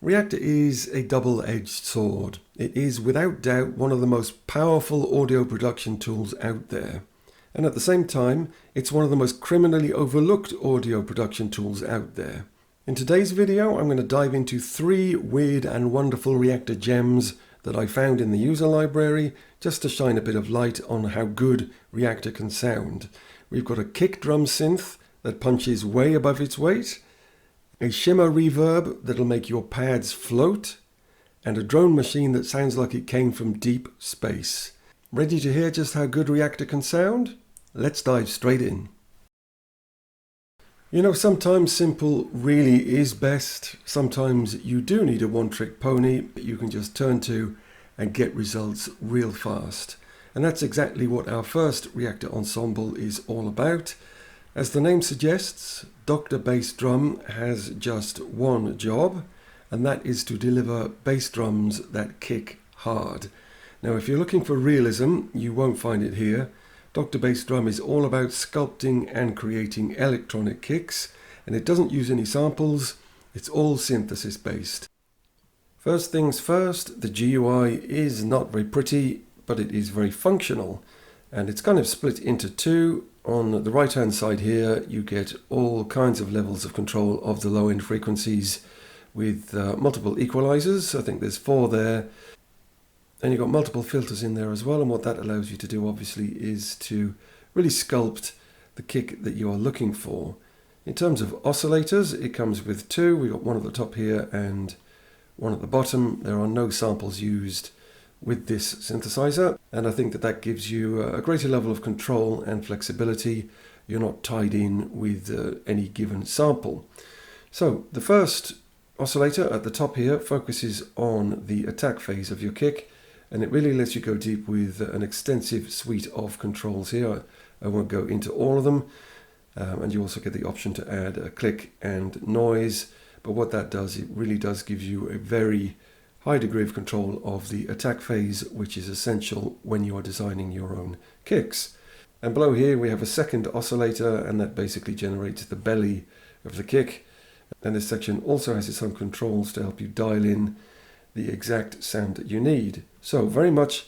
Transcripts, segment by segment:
Reaktor is a double-edged sword. It is without doubt one of the most powerful audio production tools out there. And at the same time, it's one of the most criminally overlooked audio production tools out there. In today's video, I'm going to dive into 3 weird and wonderful Reaktor gems that I found in the user library, just to shine a bit of light on how good Reaktor can sound. We've got a kick drum synth that punches way above its weight, a shimmer reverb that'll make your pads float, and a drone machine that sounds like it came from deep space. Ready to hear just how good Reaktor can sound? Let's dive straight in. You know, sometimes simple really is best. Sometimes you do need a one-trick pony that you can just turn to and get results real fast. And that's exactly what our first Reaktor ensemble is all about. As the name suggests, Dr. Bass Drum has just one job, and that is to deliver bass drums that kick hard. Now, if you're looking for realism, you won't find it here. Dr. Bass Drum is all about sculpting and creating electronic kicks, and it doesn't use any samples. It's all synthesis based. First things first, the GUI is not very pretty, but it is very functional, and it's kind of split into two. On the right hand side here, you get all kinds of levels of control of the low end frequencies with multiple equalizers. I think there's 4 there. And you've got multiple filters in there as well, and what that allows you to do obviously is to really sculpt the kick that you are looking for. In terms of oscillators, it comes with 2. We've got one at the top here and one at the bottom. There are no samples used with this synthesizer, and I think that that gives you a greater level of control and flexibility. You're not tied in with any given sample. So the first oscillator at the top here focuses on the attack phase of your kick, and it really lets you go deep with an extensive suite of controls here. I won't go into all of them, and you also get the option to add a click and noise, but what that does, it really does give you a very high degree of control of the attack phase, which is essential when you are designing your own kicks. And below here we have a second oscillator, and that basically generates the belly of the kick. And this section also has its own controls to help you dial in the exact sound that you need. So very much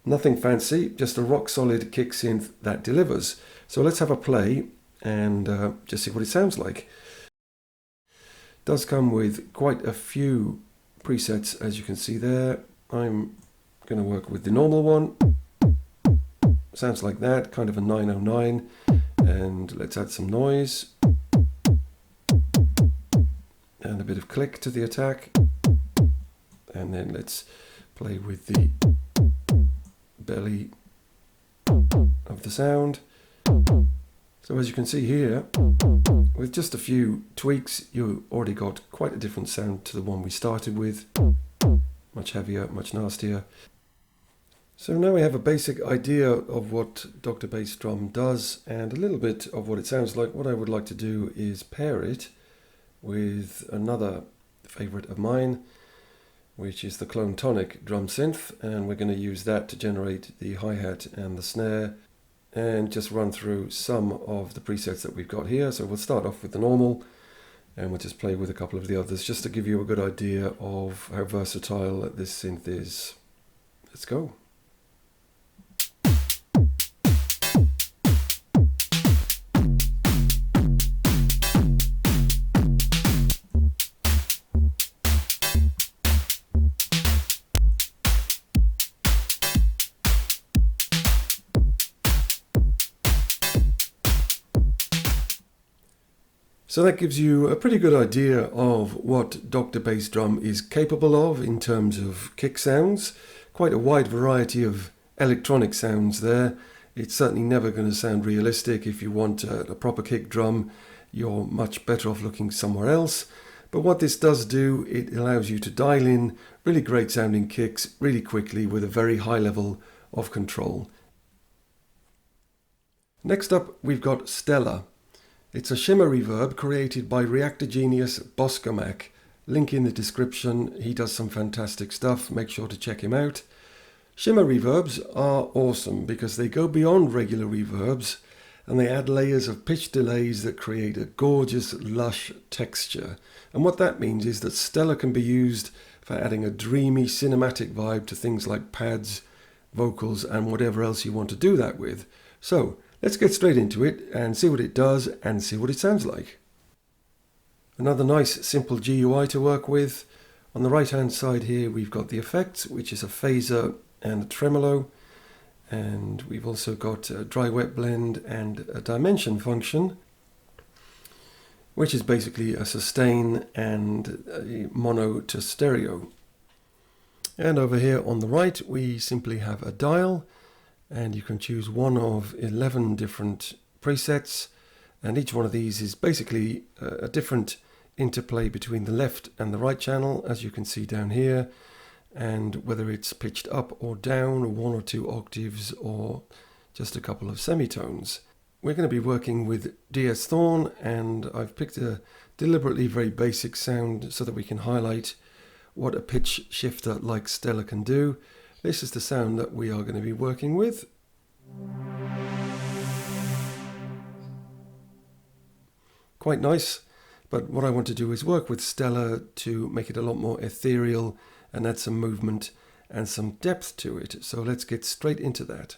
nothing fancy, just a rock solid kick synth that delivers. So let's have a play and just see what it sounds like. It does come with quite a few presets, as you can see there. I'm going to work with the normal one. Sounds like that, kind of a 909. And let's add some noise. And a bit of click to the attack. And then let's play with the belly of the sound. So as you can see here, with just a few tweaks, you already got quite a different sound to the one we started with. Much heavier, much nastier. So now we have a basic idea of what Dr. Bass Drum does and a little bit of what it sounds like. What I would like to do is pair it with another favorite of mine, which is the Clone Tonic drum synth, and we're going to use that to generate the hi-hat and the snare, and just run through some of the presets that we've got here. So we'll start off with the normal, and we'll just play with a couple of the others just to give you a good idea of how versatile this synth is. Let's go. So that gives you a pretty good idea of what Dr. Bass Drum is capable of in terms of kick sounds. Quite a wide variety of electronic sounds there. It's certainly never going to sound realistic. If you want a proper kick drum, you're much better off looking somewhere else. But what this does do, it allows you to dial in really great sounding kicks really quickly with a very high level of control. Next up, we've got Stella. It's a shimmer reverb created by Reaktor genius Boskomak. Link in the description. He does some fantastic stuff. Make sure to check him out. Shimmer reverbs are awesome because they go beyond regular reverbs. and they add layers of pitch delays that create a gorgeous, lush texture. And what that means is that Stellar can be used for adding a dreamy cinematic vibe to things like pads, vocals, and whatever else you want to do that with. So let's get straight into it and see what it does and see what it sounds like. Another nice simple GUI to work with. On the right hand side here we've got the effects, which is a phaser and a tremolo, and we've also got a dry wet blend and a dimension function, which is basically a sustain and a mono to stereo. And over here on the right we simply have a dial, and you can choose one of 11 different presets, and each one of these is basically a different interplay between the left and the right channel, as you can see down here, and whether it's pitched up or down, or 1 or 2 octaves, or just a couple of semitones. We're going to be working with DS Thorn, and I've picked a deliberately very basic sound so that we can highlight what a pitch shifter like Stellar can do. This is the sound that we are going to be working with. Quite nice. But what I want to do is work with Stellar to make it a lot more ethereal and add some movement and some depth to it. So let's get straight into that.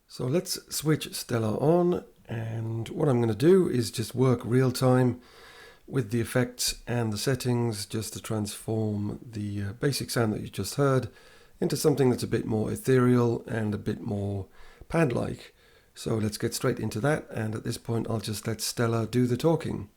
So let's switch Stellar on, and what I'm going to do is just work real time with the effects and the settings, just to transform the basic sound that you just heard into something that's a bit more ethereal and a bit more pad-like. So let's get straight into that, and at this point I'll just let Stellar do the talking.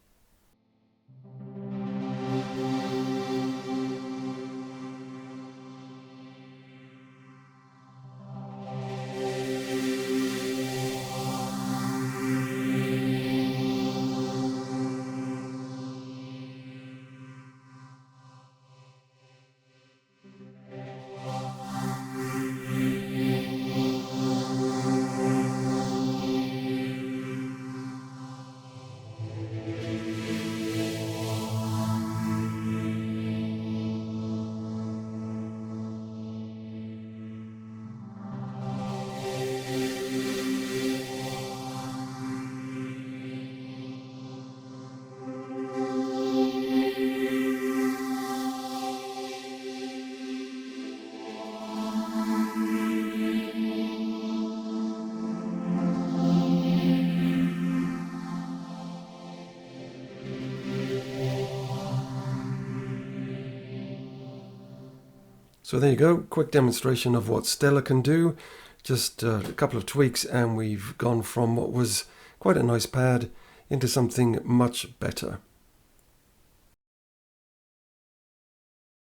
So there you go, quick demonstration of what Stellar can do. Just a couple of tweaks and we've gone from what was quite a nice pad into something much better.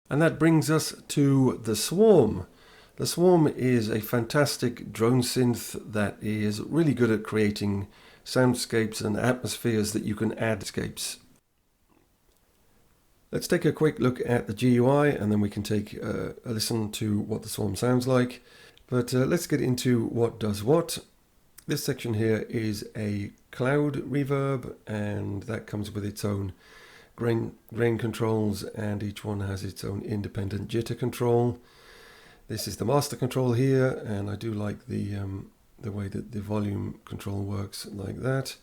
And that brings us to the Swarm. The Swarm is a fantastic drone synth that is really good at creating soundscapes and atmospheres that you can add scapes. Let's take a quick look at the GUI and then we can take a listen to what the Swarm sounds like. But let's get into what does what. This section here is a cloud reverb, and that comes with its own grain controls, and each one has its own independent jitter control. This is the master control here, and I do like the way that the volume control works like that.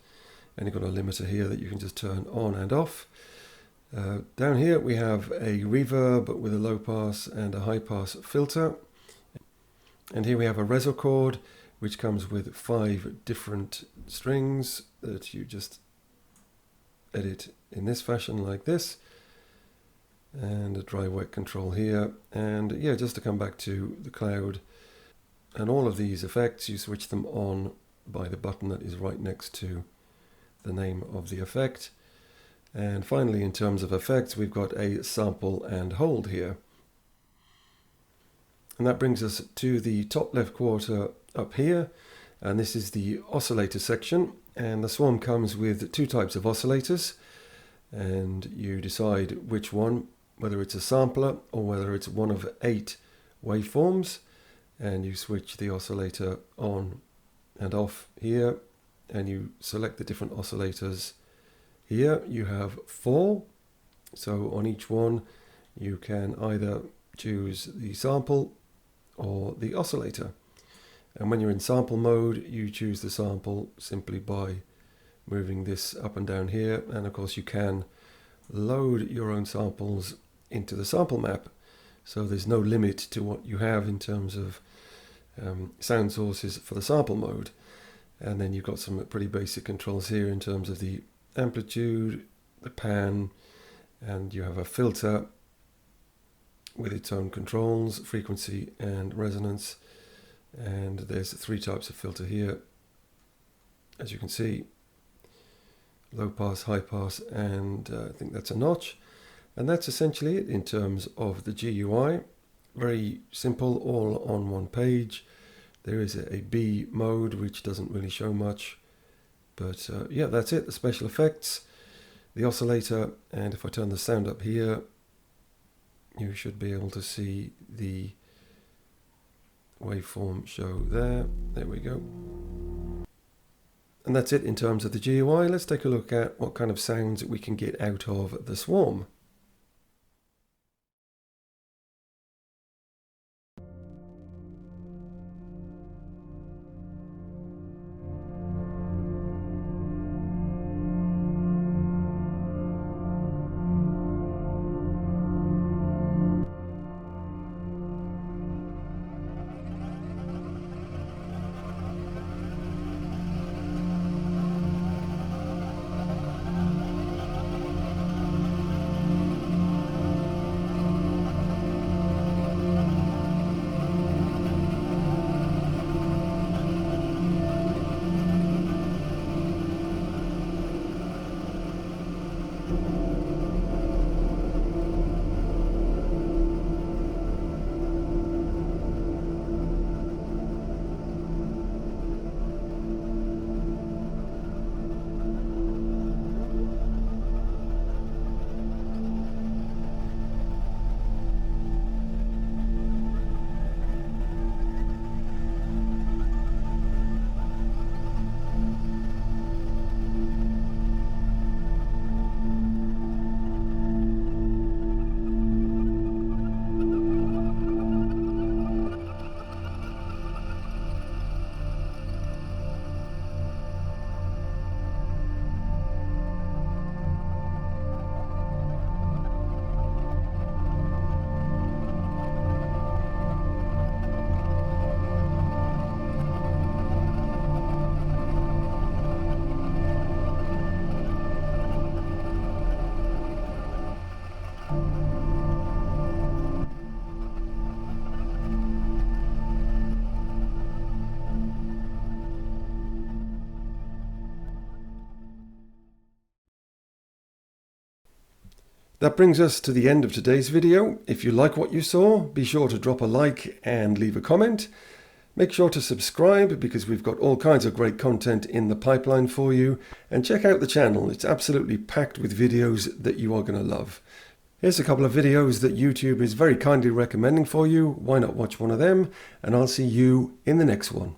And you've got a limiter here that you can just turn on and off. Down here we have a reverb with a low pass and a high pass filter. And here we have a reso chord, which comes with 5 different strings that you just edit in this fashion like this. And a dry wet control here. And yeah, just to come back to the cloud, and all of these effects, you switch them on by the button that is right next to the name of the effect. And finally, in terms of effects, we've got a sample and hold here. And that brings us to the top left quarter up here. And this is the oscillator section. And the Swarm comes with 2 types of oscillators. And you decide which one, whether it's a sampler or whether it's one of 8 waveforms. And you switch the oscillator on and off here. And you select the different oscillators. Here you have 4, so on each one you can either choose the sample or the oscillator. And when you're in sample mode, you choose the sample simply by moving this up and down here. And of course you can load your own samples into the sample map. So there's no limit to what you have in terms of sound sources for the sample mode. And then you've got some pretty basic controls here in terms of the amplitude, the pan, and you have a filter with its own controls, frequency and resonance. And there's 3 types of filter here, as you can see: low pass, high pass, and I think that's a notch. And that's essentially it in terms of the GUI. Very simple, all on one page. There is a B mode, which doesn't really show much, but yeah, that's it. The special effects, the oscillator, and if I turn the sound up here, you should be able to see the waveform show there. There we go. And that's it in terms of the GUI. Let's take a look at what kind of sounds we can get out of the swarm. That brings us to the end of today's video. If you like what you saw, be sure to drop a like and leave a comment. Make sure to subscribe because we've got all kinds of great content in the pipeline for you. And check out the channel. It's absolutely packed with videos that you are going to love. Here's a couple of videos that YouTube is very kindly recommending for you. Why not watch one of them? And I'll see you in the next one.